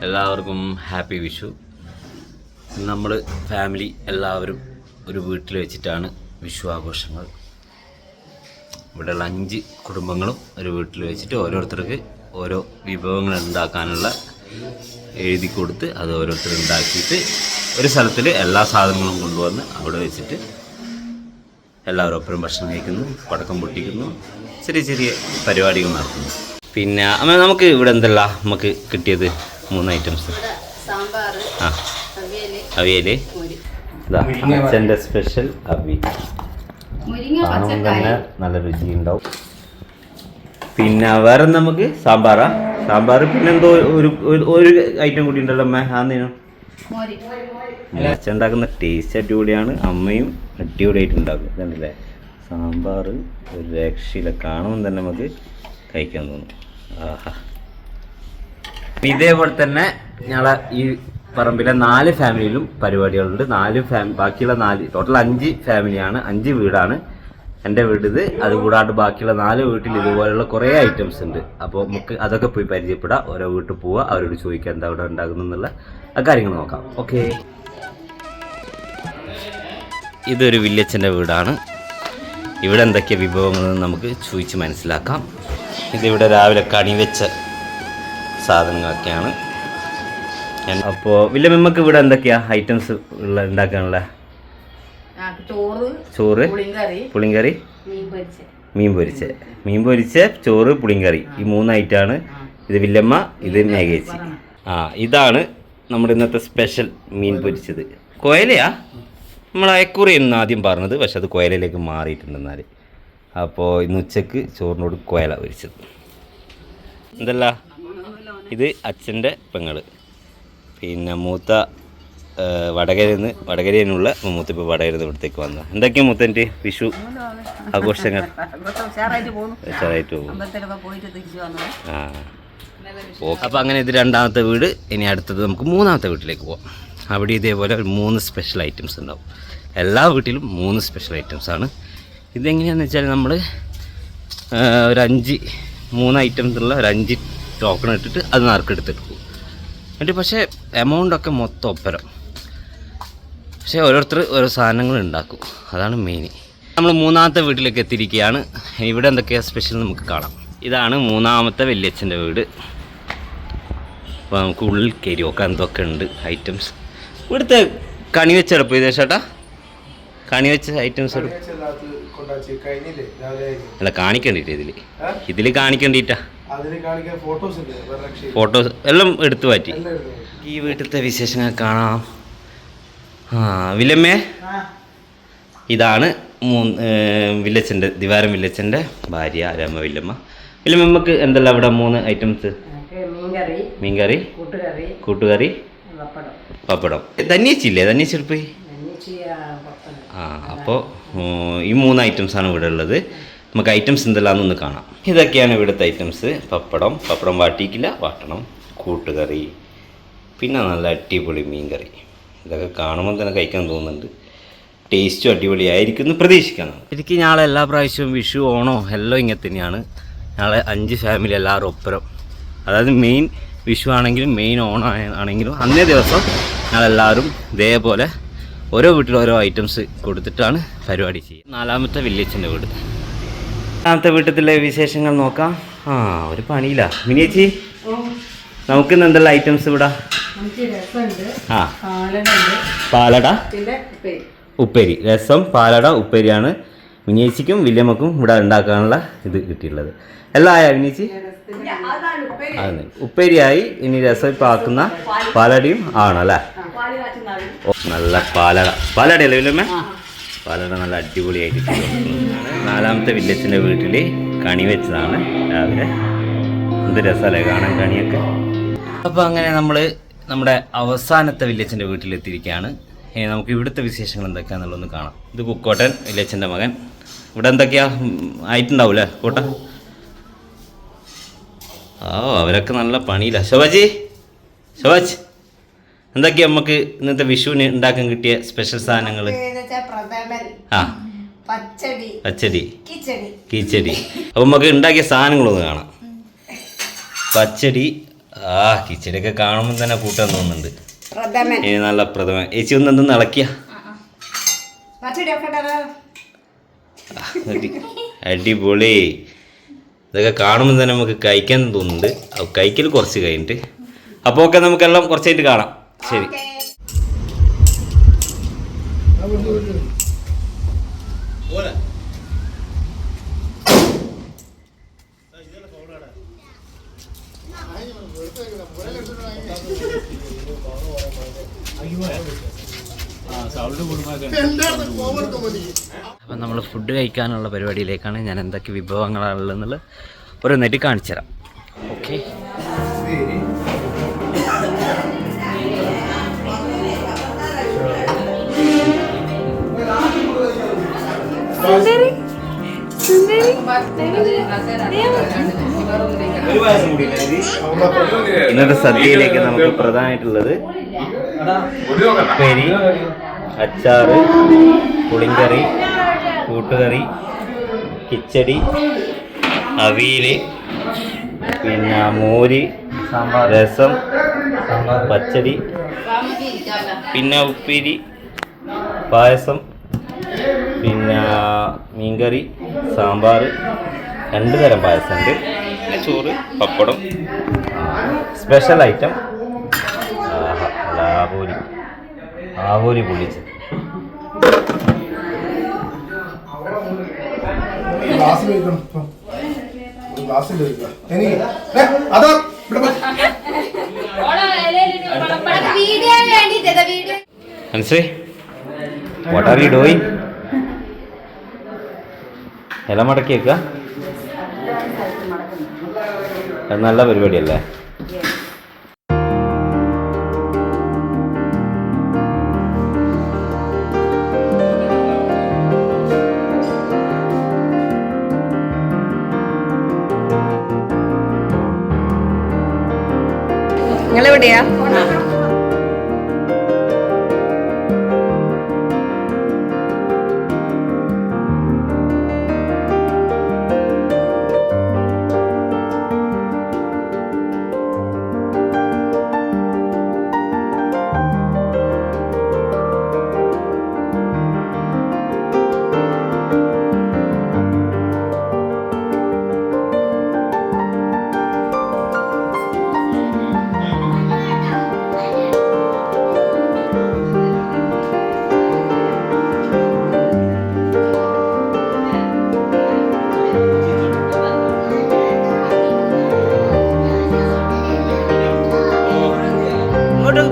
എല്ലാവർക്കും ഹാപ്പി വിഷു. നമ്മൾ ഫാമിലി എല്ലാവരും ഒരു വീട്ടിൽ വെച്ചിട്ടാണ് വിഷു ആഘോഷങ്ങൾ. ഇവിടെയുള്ള 5 കുടുംബങ്ങളും ഒരു വീട്ടിൽ വെച്ചിട്ട് ഓരോരുത്തർക്ക് ഓരോ വിഭവങ്ങൾ ഉണ്ടാക്കാനുള്ള എഴുതി കൊടുത്ത് അത് ഓരോരുത്തർ ഉണ്ടാക്കിയിട്ട് ഒരു സ്ഥലത്തിൽ എല്ലാ സാധനങ്ങളും കൊണ്ടുവന്ന് അവിടെ വെച്ചിട്ട് എല്ലാവരും ഒപ്പരം ഭക്ഷണം കഴിക്കുന്നു, പടക്കം പൊട്ടിക്കുന്നു, ചെറിയ ചെറിയ പരിപാടികൾ നടത്തുന്നു. പിന്നെ അമ്മ നമുക്ക് ഇവിടെ എന്തല്ല നമുക്ക് കിട്ടിയത് 3 ഐറ്റംസ്. ആ അവിയൽ, അച്ഛൻ്റെ സ്പെഷ്യൽ അവിയൽ കാണുമ്പോൾ തന്നെ നല്ല രുചി ഉണ്ടാവും. പിന്നെ വേറെ നമുക്ക് സാമ്പാർ പിന്നെ എന്തോ ഒരു ഐറ്റം കൂടി ഉണ്ടല്ലോ അമ്മ. ആന്നേനോ അച്ഛൻ ഉണ്ടാക്കുന്ന ടേസ്റ്റ് അടിപൊളിയാണ്, അമ്മയും അടിപൊളിയായിട്ട് ഉണ്ടാക്കും. ഇതല്ലേ സാമ്പാർ ഒരു രക്ഷയില്ല, കാണുമ്പോൾ തന്നെ നമുക്ക് കഴിക്കാൻ തോന്നും. ആഹാ. ഇതേപോലെ തന്നെ ഞങ്ങളെ ഈ പറമ്പിലെ 4 ഫാമിലിയിലും പരിപാടികളുണ്ട്. ബാക്കിയുള്ള 4 ടോട്ടൽ 5 ഫാമിലിയാണ്, 5 വീടാണ്. എൻ്റെ വീട് ഇത്. അതുകൂടാണ്ട് ബാക്കിയുള്ള 4 വീട്ടിൽ ഇതുപോലുള്ള കുറേ ഐറ്റംസ് ഉണ്ട്. അപ്പോൾ നമുക്ക് അതൊക്കെ പോയി പരിചയപ്പെടാം. ഓരോ വീട്ടിൽ പോവുക, അവരോട് ചോദിക്കുക എന്താ അവിടെ ഉണ്ടാകുന്നുള്ള ആ കാര്യങ്ങൾ നോക്കാം. ഓക്കെ. ഇതൊരു വില്ലേജൻ്റെ വീടാണ്. ഇവിടെ എന്തൊക്കെയാണ് വിഭവങ്ങളെന്ന് നമുക്ക് ചോദിച്ച് മനസ്സിലാക്കാം. ഇതിവിടെ രാവിലെ കണിവെച്ച സാധനങ്ങളൊക്കെയാണ്. അപ്പോൾ വില്ലമ്മക്ക് ഇവിടെ എന്തൊക്കെയാ ഐറ്റംസ് ഉണ്ടാക്കാനുള്ള? ചോറ്, പുളിങ്കറി, മീൻ പൊരിച്ച ചോറ്, പുളിങ്കറി, ഈ 3 ഐറ്റമാണ്. ഇത് വില്ലമ്മ, ഇത് മേഘേച്ചി. ഇതാണ് നമ്മുടെ ഇന്നത്തെ സ്പെഷ്യൽ മീൻ പൊരിച്ചത്. കോയലയാ? നമ്മൾ അയക്കൂറി എന്ന് ആദ്യം പറഞ്ഞത്, പക്ഷെ അത് കോയലയിലേക്ക് മാറിയിട്ടുണ്ടെന്നാൽ. അപ്പോൾ ഇന്ന് ഉച്ചക്ക് ചോറിനോട് കോയല പൊരിച്ചത്. എന്തല്ല ഇത് അച്ഛൻ്റെ പെങ്ങള്. പിന്നെ മൂത്ത വടകരയിലുള്ള മൂത്ത ഇപ്പോൾ വടകര ഇവിടത്തേക്ക് വന്നത്. എന്തൊക്കെയാണ് മൂത്തൻ്റെ വിഷു ആഘോഷങ്ങൾ? ഉഷാറായിട്ട് പോകും. ഓക്കെ. അപ്പോൾ അങ്ങനെ ഇത് 2ാമത്തെ വീട്. ഇനി അടുത്തത് നമുക്ക് 3ാമത്തെ വീട്ടിലേക്ക് പോകാം. അവിടെ ഇതേപോലെ 3 സ്പെഷ്യൽ ഐറ്റംസ് ഉണ്ടാവും. എല്ലാ വീട്ടിലും 3 സ്പെഷ്യൽ ഐറ്റംസാണ്. ഇതെങ്ങനെയാണെന്ന് വെച്ചാൽ നമ്മൾ ഒരു 3 ഐറ്റംസ് ഉള്ള ഒരു 5 ടോക്കൺ ഇട്ടിട്ട് അത് നറുക്കെടുത്തിട്ട് പോകും. എന്നിട്ട് പക്ഷേ എമൗണ്ടൊക്കെ മൊത്തം ഒപ്പരം. പക്ഷേ ഓരോരുത്തർ ഓരോ സാധനങ്ങൾ ഉണ്ടാക്കും. അതാണ് മെയിൻ. നമ്മൾ 3ാമത്തെ വീട്ടിലേക്ക് എത്തിയിരിക്കുകയാണ്. ഇവിടെ എന്തൊക്കെയാണ് സ്പെഷ്യൽ നമുക്ക് കാണാം. ഇതാണ് 3ാമത്തെ വല്യച്ഛൻ്റെ വീട്. അപ്പോൾ നമുക്ക് ഉള്ളിൽ കയറി നോക്കാം എന്തൊക്കെ ഉണ്ട് ഐറ്റംസ്. ഇവിടുത്തെ കണിവെച്ചെടുപ്പ് ഇതേ ചേട്ടാ, കണിവെച്ച ഐറ്റംസ് അല്ല കാണിക്കേണ്ടിട്ട് ഇതിൽ കാണിക്കേണ്ടിട്ടാ. ഫോട്ടോസ് എല്ലാം എടുത്തു മാറ്റി. ഈ വീട്ടിലത്തെ വിശേഷങ്ങൾ കാണാം. വില്ലമ്മേ, ഇതാണ് വില്ലച്ചൻ്റെ ദിവാരം വില്ലച്ചൻ്റെ ഭാര്യ രമ വില്ലമ്മ. വില്ലമ്മക്ക് എന്തെല്ലാം ഇവിടെ 3 ഐറ്റംസ്? മീൻകറി, കൂട്ടുകറി, പപ്പടം. ധന്യേച്ചില്ലേ? ധന്യേച്ചെടുപ്പ്. അപ്പോൾ ഈ 3 ഐറ്റംസാണ് ഇവിടെ ഉള്ളത്. നമുക്ക് ഐറ്റംസ് എന്തെല്ലാമെന്നൊന്ന് കാണാം. ഇതൊക്കെയാണ് ഇവിടുത്തെ ഐറ്റംസ്. പപ്പടം വാട്ടിക്കില്ല, വാട്ടണം. കൂട്ടുകറി, പിന്നെ നല്ല അടിപൊളി മീൻകറി. ഇതൊക്കെ കാണുമ്പോൾ തന്നെ കഴിക്കാൻ തോന്നുന്നുണ്ട്. ടേസ്റ്റും അടിപൊളിയായിരിക്കും എന്ന് പ്രതീക്ഷിക്കണം. ശരിക്കും ഞങ്ങൾ എല്ലാ പ്രാവശ്യവും വിഷു ഓണോ എല്ലാം ഇങ്ങനെ തന്നെയാണ്. ഞങ്ങൾ 5 ഫാമിലി എല്ലാവരും ഒപ്പരം, അതായത് മെയിൻ വിഷു ആണെങ്കിലും മെയിൻ ഓണം ആണെങ്കിലും അന്നേ ദിവസം ഞങ്ങളെല്ലാവരും ഇതേപോലെ ഓരോ വീട്ടിലും ഓരോ ഐറ്റംസ് കൊടുത്തിട്ടാണ് പരിപാടി ചെയ്യുക. 4ാമത്തെ വില്ലേജിൻ്റെ വീട്. 4ാമത്തെ വീട്ടിലെ വിശേഷങ്ങൾ നോക്കാം. ഒരു പണിയില്ല. മിനിയേച്ചി, നമുക്കിന്ന് എന്തെല്ലാം ഐറ്റംസ് ഇവിടെ? പാലട, ഉപ്പേരി. രസം, പാലട, ഉപ്പേരിയാണ് മിനിയേച്ചിക്കും വില്യമ്മക്കും ഇവിടെ ഉണ്ടാക്കാനുള്ള ഇത് കിട്ടിയിട്ടുള്ളത്. എല്ലാം ആയാ മിനിയേച്ചി? അതെ, ഉപ്പേരിയായി. ഇനി രസം ഇപ്പം ആക്കുന്ന പാലടയും ആണല്ലേ? നല്ല പാലടയല്ലേ വില്ലമ്മ? പാലട നല്ല അടിപൊളിയായിട്ട്. 4ാമത്തെ വില്ലേജിൻ്റെ വീട്ടിൽ കണി വെച്ചതാണ് രാവിലെ. എന്ത് രസമല്ലേ കാണാൻ കണിയൊക്കെ. അപ്പോൾ അങ്ങനെ നമ്മൾ നമ്മുടെ അവസാനത്തെ വില്ലേജിൻ്റെ വീട്ടിലെത്തിയിരിക്കുകയാണ്. ഇനി നമുക്ക് ഇവിടുത്തെ വിശേഷങ്ങൾ എന്തൊക്കെയാണെന്നുള്ളതൊന്ന് കാണാം. ഇത് കുക്കോട്ടൻ വില്ലേജിൻ്റെ മകൻ. ഇവിടെ എന്തൊക്കെയാ ആയിട്ടുണ്ടാവൂലേ കോട്ട? അവരൊക്കെ നല്ല പണിയില്ല. ശോഭാജ് എന്തൊക്കെയാ നമുക്ക് ഇന്നത്തെ വിഷുവിന് ഉണ്ടാക്കാൻ കിട്ടിയ സ്പെഷ്യൽ സാധനങ്ങൾ? പച്ചടി, കിച്ചടി. അപ്പോൾ നമുക്ക് ഉണ്ടാക്കിയ സാധനങ്ങളൊന്ന് കാണാം. പച്ചടി, ആ കിച്ചടിയൊക്കെ കാണുമ്പോൾ തന്നെ കൂട്ടാൻ തോന്നുന്നുണ്ട്. നല്ല പ്രഥമൻ. ചേച്ചി ഒന്ന് എന്തെന്ന് ഇളക്കിയ അടിപൊളി. ഇതൊക്കെ കാണുമ്പോൾ തന്നെ നമുക്ക് കഴിക്കാൻ തോന്നുന്നുണ്ട്. കഴിക്കൽ കുറച്ച് കഴിഞ്ഞിട്ട്. അപ്പോൾ ഒക്കെ നമുക്കെല്ലാം കുറച്ചായിട്ട് കാണാം. ശരി. അപ്പം നമ്മൾ ഫുഡ് കഴിക്കാനുള്ള പരിപാടിയിലേക്കാണ്. ഞാൻ എന്തൊക്കെ വിഭവങ്ങളാണുള്ളതെന്നുള്ളത് ഓരോന്നായിട്ട് കാണിച്ചു തരാം. ഓക്കെ. ഇന്നത്തെ സദ്യയിലേക്ക് നമുക്ക് പ്രധാനമായിട്ടുള്ളത് ഉപ്പേരി, അച്ചാറ്, പുളിങ്കറി, കൂട്ടുകറി, കിച്ചടി, അവിയൽ, പിന്നെ മോര്, രസം, പച്ചടി, പിന്നെ ഉപ്പേരി, പായസം, പിന്നെ മീൻകറി, സാമ്പാർ, 2 തരം പായസമുണ്ട്, പിന്നെ ചോറ്, പപ്പടം, സ്പെഷ്യൽ ഐറ്റം ആവോലി പൊള്ളിച്ച്. മനസ്സിലായി? What are you doing? ഇല മടക്കി വെക്കുക. അത് നല്ല പരിപാടിയല്ലേ? നിങ്ങളെവിടെയാ?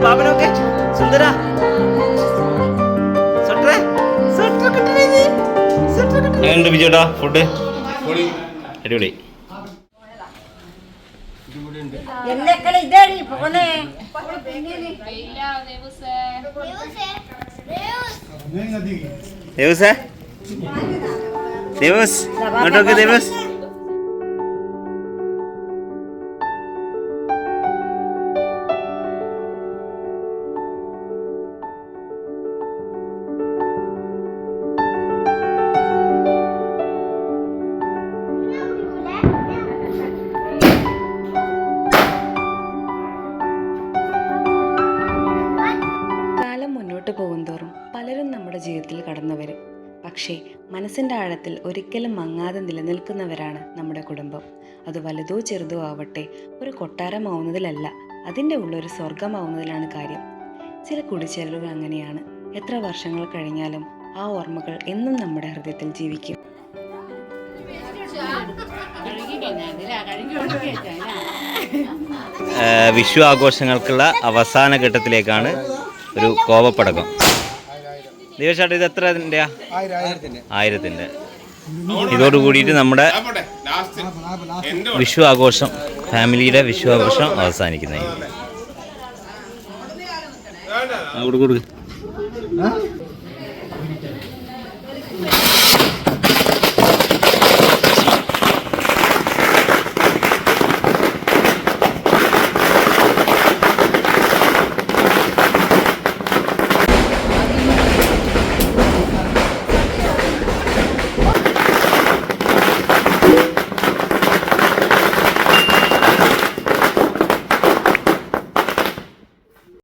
ബാബനൊക്കെ സുന്ദര എങ്ങനെയുണ്ട് ബിജുട്ടാ ഫുഡ്? അടിപൊളി. ദേവസേ ദേവസ് ഇങ്ങോട്ടൊക്കെ ദേവസ്. പോകുന്തോറും പലരും നമ്മുടെ ജീവിതത്തിൽ കടന്നു വരും. പക്ഷേ മനസ്സിൻ്റെ ആഴത്തിൽ ഒരിക്കലും മങ്ങാതെ നിലനിൽക്കുന്നവരാണ് നമ്മുടെ കുടുംബം. അത് വലുതോ ചെറുതോ ആവട്ടെ, ഒരു കൊട്ടാരമാവുന്നതിലല്ല, അതിൻ്റെ ഉള്ളൊരു സ്വർഗമാവുന്നതിലാണ് കാര്യം. ചില കൂടിച്ചേരലുകൾ അങ്ങനെയാണ്. എത്ര വർഷങ്ങൾ കഴിഞ്ഞാലും ആ ഓർമ്മകൾ എന്നും നമ്മുടെ ഹൃദയത്തിൽ ജീവിക്കും. വിഷു ആഘോഷങ്ങൾക്കുള്ള അവസാന ഘട്ടത്തിലേക്കാണ് ഒരു കോവപ്പടക്കം. ദിവസമായിട്ട് ഇത് എത്ര ഇതിൻ്റെയാ? 1000-ൻ്റെ. ഇതോട് കൂടിയിട്ട് നമ്മുടെ വിഷു ആഘോഷം, ഫാമിലിയുടെ വിഷു ആഘോഷം അവസാനിക്കുന്നത്. കൊടുക്ക്